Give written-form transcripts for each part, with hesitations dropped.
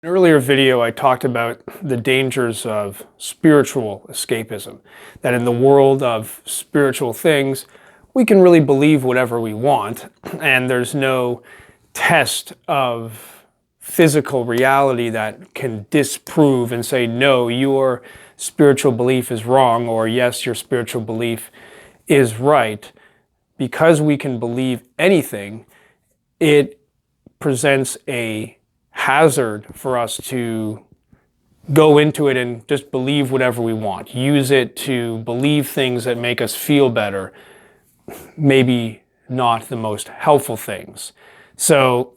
An earlier video, I talked about the dangers of spiritual escapism, that in the world of spiritual things, we can really believe whatever we want, and there's no test of physical reality that can disprove and say, no, your spiritual belief is wrong, or yes, your spiritual belief is right. Because we can believe anything, it presents a hazard for us to go into it and just believe whatever we want. Use it to believe things that make us feel better, maybe not the most helpful things. So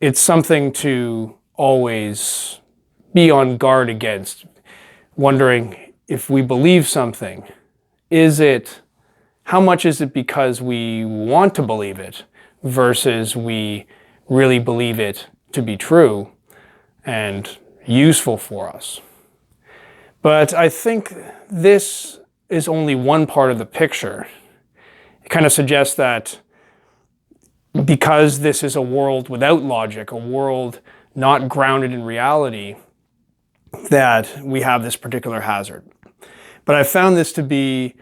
it's something to always be on guard against, wondering if we believe something, how much is it because we want to believe it versus we really believe it to be true and useful for us. But I think this is only one part of the picture. It kind of suggests that because this is a world without logic, a world not grounded in reality, that we have this particular hazard. But I found this to be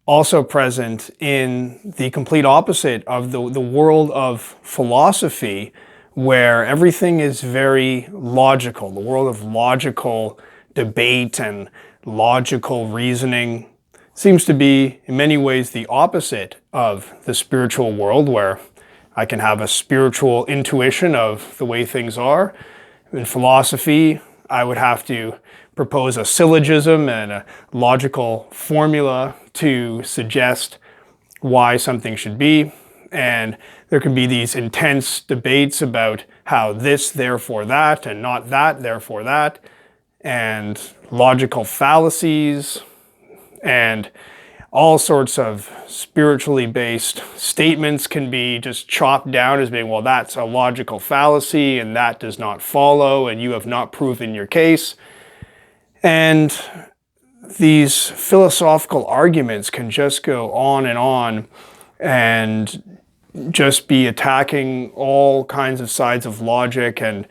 also present in the complete opposite of the world of philosophy, where everything is very logical. The world of logical debate and logical reasoning seems to be in many ways the opposite of the spiritual world, where I can have a spiritual intuition of the way things are. In philosophy, I would have to propose a syllogism and a logical formula to suggest why something should be. And there can be these intense debates about how this, therefore that, and not that, therefore that, and logical fallacies, and all sorts of spiritually based statements can be just chopped down as being, well, that's a logical fallacy, and that does not follow, and you have not proven your case. And these philosophical arguments can just go on and just be attacking all kinds of sides of logic and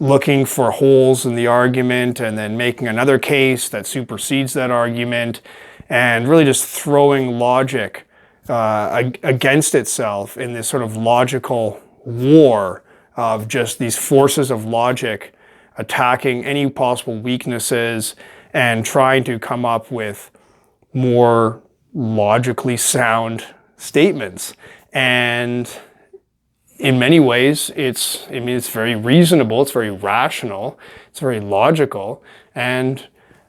looking for holes in the argument and then making another case that supersedes that argument, and really just throwing logic against itself in this sort of logical war of just these forces of logic attacking any possible weaknesses and trying to come up with more logically sound statements. And in many ways, it's very reasonable, it's very rational, it's very logical, and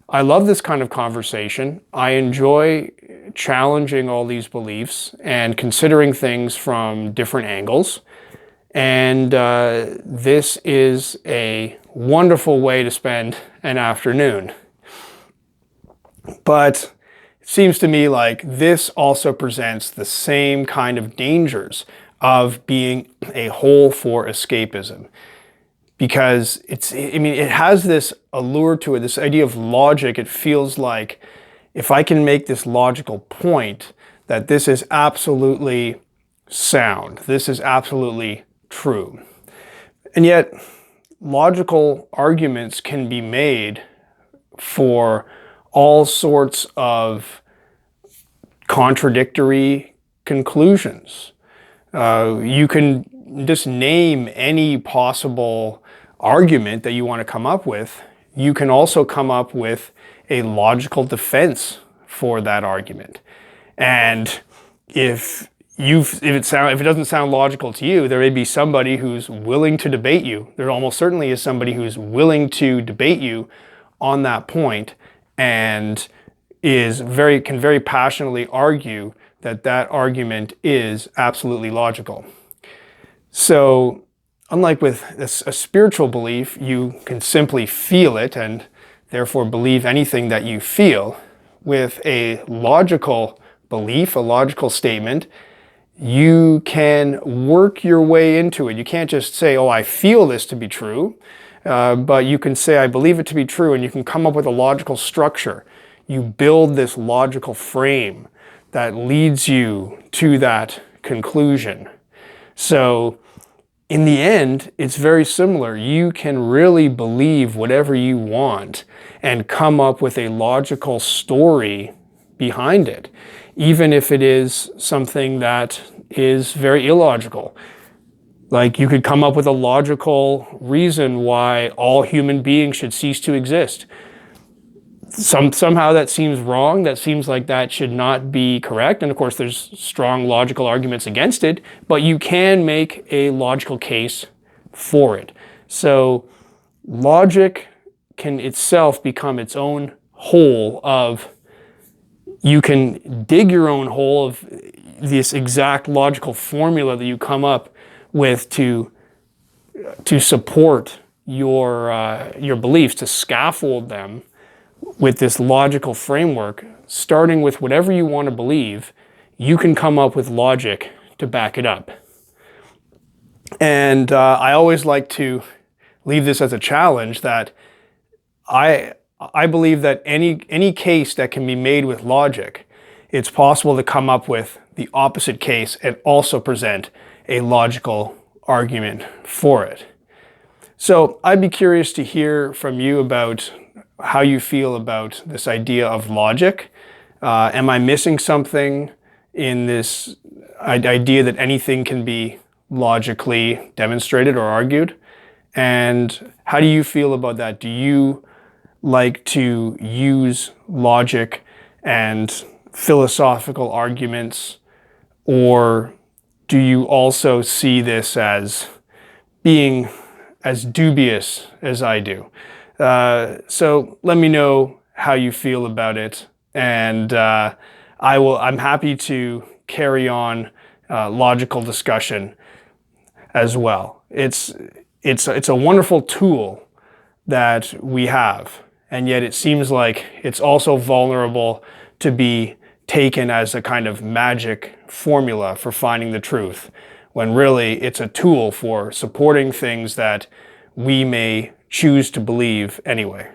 I love this kind of conversation. I enjoy challenging all these beliefs and considering things from different angles. And this is a wonderful way to spend an afternoon. But it seems to me like this also presents the same kind of dangers of being a hole for escapism. Because it has this allure to it, this idea of logic. It feels like if I can make this logical point that this is absolutely sound, this is absolutely true. And yet, logical arguments can be made for all sorts of contradictory conclusions. You can just name any possible argument that you want to come up with. You can also come up with a logical defense for that argument. And if it doesn't sound logical to you, there may be somebody who's willing to debate you. There almost certainly is somebody who's willing to debate you on that point and can very passionately argue that that argument is absolutely logical. So unlike with a spiritual belief, you can simply feel it and therefore believe anything that you feel. With a logical belief, a logical statement, you can work your way into it. You can't just say, oh, I feel this to be true, but you can say, I believe it to be true, and you can come up with a logical structure. You build this logical frame that leads you to that conclusion. So in the end, it's very similar. You can really believe whatever you want and come up with a logical story behind it, even if it is something that is very illogical. Like, you could come up with a logical reason why all human beings should cease to exist. Somehow that seems wrong. That seems like that should not be correct. And of course, there's strong logical arguments against it, but you can make a logical case for it. So logic can itself become its own hole of, you can dig your own hole of this exact logical formula that you come up with to support your beliefs, to scaffold them with this logical framework. Starting with whatever you want to believe, you can come up with logic to back it up. And I always like to leave this as a challenge, that I believe that any case that can be made with logic, it's possible to come up with the opposite case and also present a logical argument for it. So I'd be curious to hear from you about how you feel about this idea of logic. Am I missing something in this idea that anything can be logically demonstrated or argued? And how do you feel about that? Do you like to use logic and philosophical arguments, or do you also see this as being as dubious as I do? So let me know how you feel about it, and I'm happy to carry on logical discussion as well. It's a wonderful tool that we have, and yet it seems like it's also vulnerable to be taken as a kind of magic formula for finding the truth, when really it's a tool for supporting things that we may choose to believe anyway.